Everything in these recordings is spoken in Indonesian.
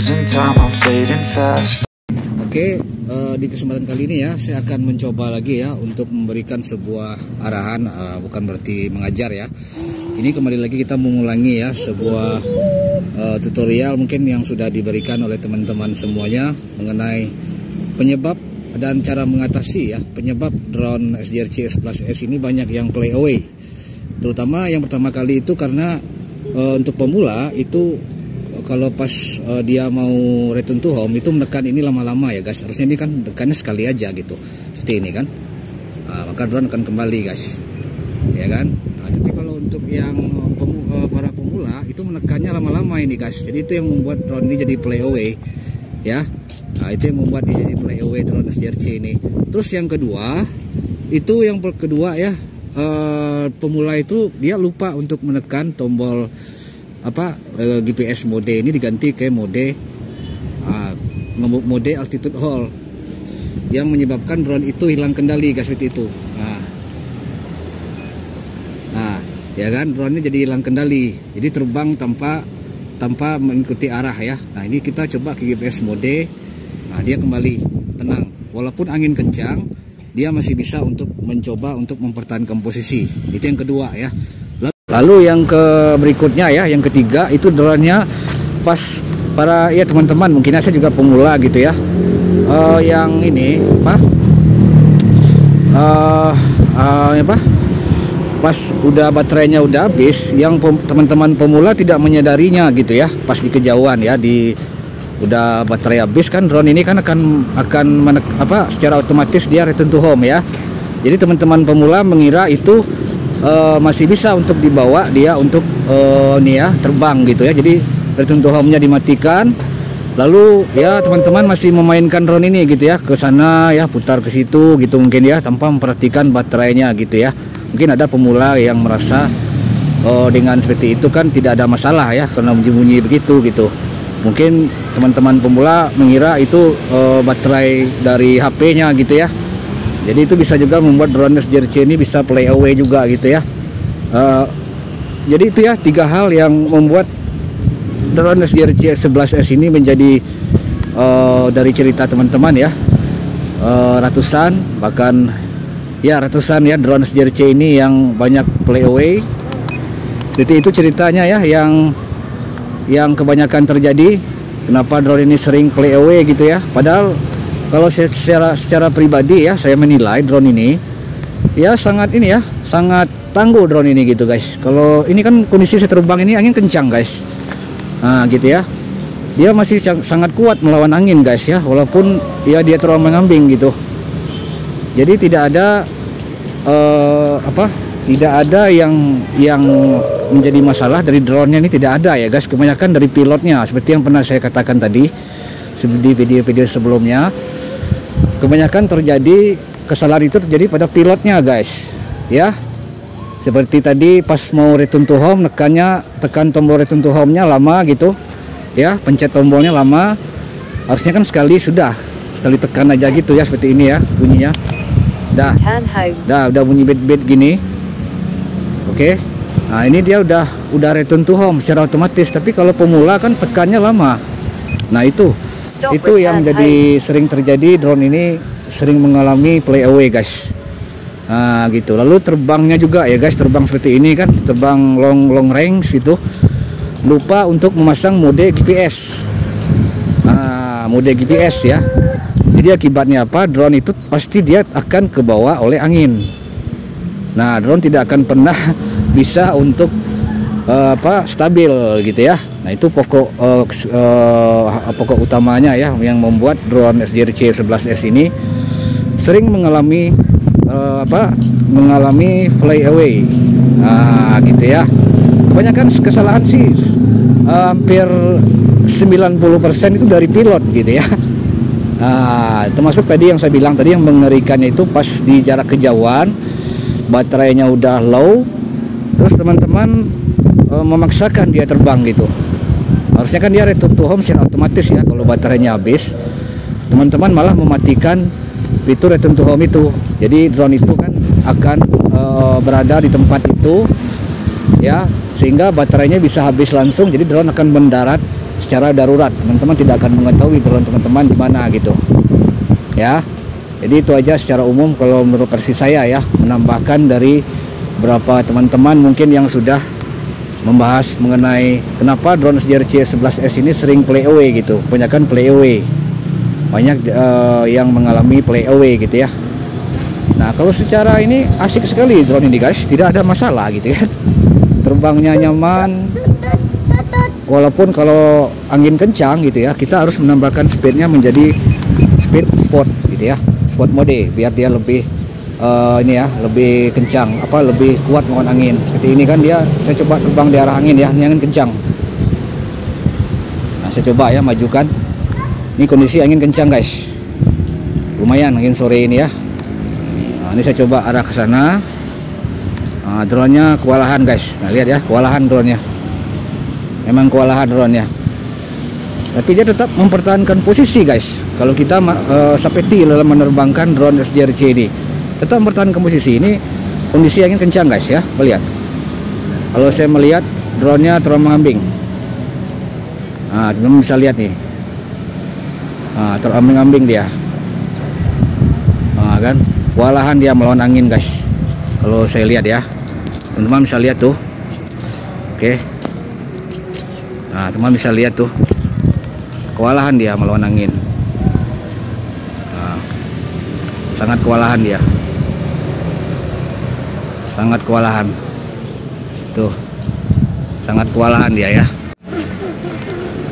losing time, I'm fading fast. Oke, di kesempatan kali ini ya saya akan mencoba lagi ya untuk memberikan sebuah arahan, bukan berarti mengajar ya. Ini kembali lagi kita mengulangi ya sebuah tutorial mungkin yang sudah diberikan oleh teman-teman semuanya mengenai penyebab dan cara mengatasi ya penyebab drone SJRC S11S ini banyak yang play away. Terutama yang pertama kali itu karena untuk pemula itu kalau pas dia mau return to home itu menekan ini lama-lama ya guys. Harusnya ini kan tekannya sekali aja gitu seperti ini kan. Maka drone akan kembali guys ya kan. Tapi kalau untuk yang para pemula itu menekannya lama-lama ini guys. Jadi itu yang membuat drone ini jadi play away ya. Itu yang membuat dia jadi play away drone SJRC ini. Terus yang kedua itu ya pemula itu dia lupa untuk menekan tombol GPS mode ini diganti ke mode altitude hold yang menyebabkan drone itu hilang kendali guys seperti itu. Nah ya kan drone ini jadi hilang kendali, jadi terbang tanpa mengikuti arah ya. Nah ini kita coba ke GPS mode. Nah dia kembali tenang, walaupun angin kencang dia masih bisa untuk mencoba untuk mempertahankan posisi. Itu yang kedua ya. Lalu yang berikutnya ya, yang ketiga itu drone-nya pas para ya teman-teman mungkin saya juga pemula gitu ya. Yang ini pas udah baterainya udah habis, yang teman-teman pemula tidak menyadarinya gitu ya. Pas di kejauhan ya, udah baterai habis kan drone ini kan akan secara otomatis dia return to home ya. Jadi teman-teman pemula mengira itu masih bisa untuk dibawa dia untuk terbang gitu ya. Jadi return to home-nya dimatikan. Lalu ya teman-teman masih memainkan drone ini gitu ya, ke sana ya, putar ke situ gitu mungkin ya, tanpa memperhatikan baterainya gitu ya. Mungkin ada pemula yang merasa dengan seperti itu kan tidak ada masalah ya, karena bunyi-bunyi begitu gitu. Mungkin teman-teman pemula mengira itu baterai dari HP-nya gitu ya. Jadi itu bisa juga membuat drone SJRC ini bisa play away juga gitu ya. Jadi itu ya 3 hal yang membuat drone SJRC S11S ini menjadi dari cerita teman-teman ya, ratusan ya drone SJRC ini yang banyak play away. Jadi itu ceritanya ya yang kebanyakan terjadi, kenapa drone ini sering play away gitu ya. Padahal kalau secara pribadi ya saya menilai drone ini ya sangat tangguh drone ini gitu guys. Kalau ini kan kondisi saya terbang ini angin kencang guys. Nah gitu ya, dia masih sangat kuat melawan angin guys ya, walaupun ya dia terlalu mengambing gitu. Jadi tidak ada yang menjadi masalah dari drone-nya ini, tidak ada ya guys. Kebanyakan dari pilotnya, seperti yang pernah saya katakan tadi di video-video sebelumnya. Kebanyakan kesalahan itu terjadi pada pilotnya guys ya. Seperti tadi pas mau return to home, tekan tombol return to home-nya lama gitu ya, pencet tombolnya lama. Harusnya kan sekali tekan aja gitu ya, seperti ini ya bunyinya. Udah bunyi bed gini. Oke. Nah, ini dia udah return to home secara otomatis, tapi kalau pemula kan tekannya lama. Nah, itu yang jadi sering terjadi, drone ini sering mengalami play away guys. Nah, gitu. Lalu terbangnya juga ya guys, terbang seperti ini kan, terbang long range itu lupa untuk memasang mode GPS. Nah, mode GPS ya. Jadi akibatnya apa? Drone itu pasti dia akan kebawa oleh angin. Nah, drone tidak akan pernah bisa untuk stabil gitu ya. Nah, itu pokok utamanya ya yang membuat drone SJRC 11S ini sering mengalami play away. Nah, gitu ya. Kebanyakan kesalahan sih hampir 90% itu dari pilot gitu ya. Nah, termasuk tadi yang saya bilang tadi, yang mengerikannya itu pas di jarak kejauhan baterainya udah low, terus teman-teman memaksakan dia terbang gitu. Harusnya kan dia return to home secara otomatis ya. Kalau baterainya habis, teman-teman malah mematikan fitur return to home itu. Jadi drone itu kan akan berada di tempat itu ya, sehingga baterainya bisa habis langsung. Jadi drone akan mendarat secara darurat. Teman-teman tidak akan mengetahui drone teman-teman di mana gitu ya. Jadi itu aja secara umum kalau menurut versi saya ya, menambahkan dari berapa teman-teman mungkin yang sudah membahas mengenai kenapa drone SJRC 11S ini sering play away gitu. Kebanyakan play away, banyak yang mengalami play away gitu ya. Nah kalau secara ini asik sekali drone ini guys, tidak ada masalah gitu ya. Terbangnya nyaman, walaupun kalau angin kencang gitu ya, kita harus menambahkan speednya menjadi speed spot gitu ya, spot mode, biar dia lebih ini ya, lebih kencang, lebih kuat melawan angin. Seperti ini kan dia, saya coba terbang di arah angin ya, ini angin kencang. Nah saya coba ya majukan, ini kondisi angin kencang guys, lumayan angin sore ini ya. Nah, ini saya coba arah ke sana. Nah, drone-nya kewalahan guys. Nah lihat ya, kewalahan drone-nya. Memang kewalahan drone-nya. Tapi dia tetap mempertahankan posisi guys. Kalau kita sapeti dalam menerbangkan drone SJRC ini, tetap mempertahankan posisi. Ini kondisi angin kencang guys ya. Lihat. Kalau saya melihat drone-nya terombang-ambing. Nah, teman-teman bisa lihat nih. Nah, terombang-ambing dia. Nah, kan? Kewalahan dia melawan angin guys. Kalau saya lihat ya, teman-teman bisa lihat tuh. Oke. Nah, teman bisa lihat tuh. Kewalahan dia melawan angin. Nah, sangat kewalahan dia. Sangat kewalahan. Tuh. Sangat kewalahan dia ya.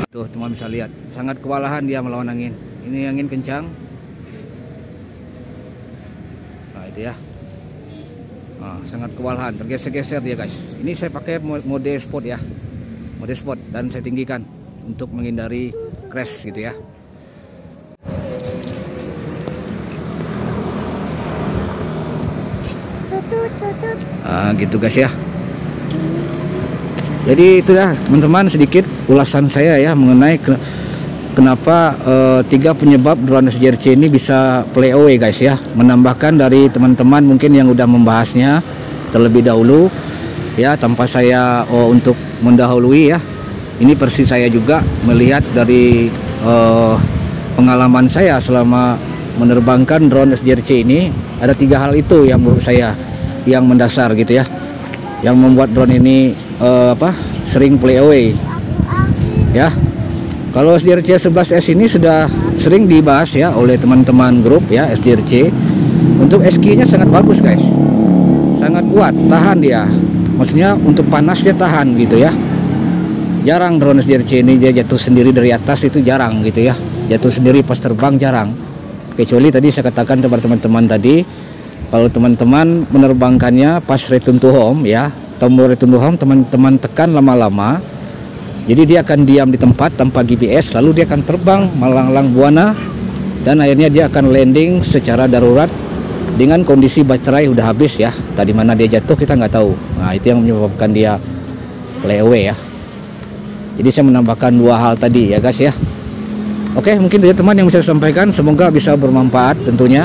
Tuh, teman bisa lihat. Sangat kewalahan dia melawan angin. Ini angin kencang. Ya, sangat kewalahan, tergeser-geser dia guys. Ini saya pakai mode sport ya, mode sport, dan saya tinggikan untuk menghindari crash gitu ya. Gitu guys ya. Jadi itu ya teman-teman, sedikit ulasan saya ya mengenai kenapa 3 penyebab drone SJRC ini bisa play away guys ya. Menambahkan dari teman-teman mungkin yang udah membahasnya terlebih dahulu ya, tanpa saya untuk mendahului ya. Ini versi saya juga melihat dari pengalaman saya selama menerbangkan drone SJRC ini. Ada 3 hal itu yang menurut saya yang mendasar gitu ya, yang membuat drone ini sering play away ya. Kalau SJRC 11S ini sudah sering dibahas ya oleh teman-teman grup ya SJRC. Untuk SQ-nya sangat bagus guys, sangat kuat, tahan dia. Maksudnya untuk panas dia tahan gitu ya. Jarang drone SJRC ini dia jatuh sendiri dari atas, itu jarang gitu ya. Jatuh sendiri pas terbang jarang. Kecuali tadi saya katakan kepada teman-teman tadi, kalau teman-teman menerbangkannya pas return to home ya, tombol return to home teman-teman tekan lama-lama. Jadi dia akan diam di tempat tanpa GPS, lalu dia akan terbang melanglang buana, dan akhirnya dia akan landing secara darurat dengan kondisi baterai udah habis ya. Tadi mana dia jatuh kita nggak tahu. Nah itu yang menyebabkan dia play away ya. Jadi saya menambahkan 2 hal tadi ya guys ya. Oke, mungkin itu teman yang bisa saya sampaikan, semoga bisa bermanfaat tentunya.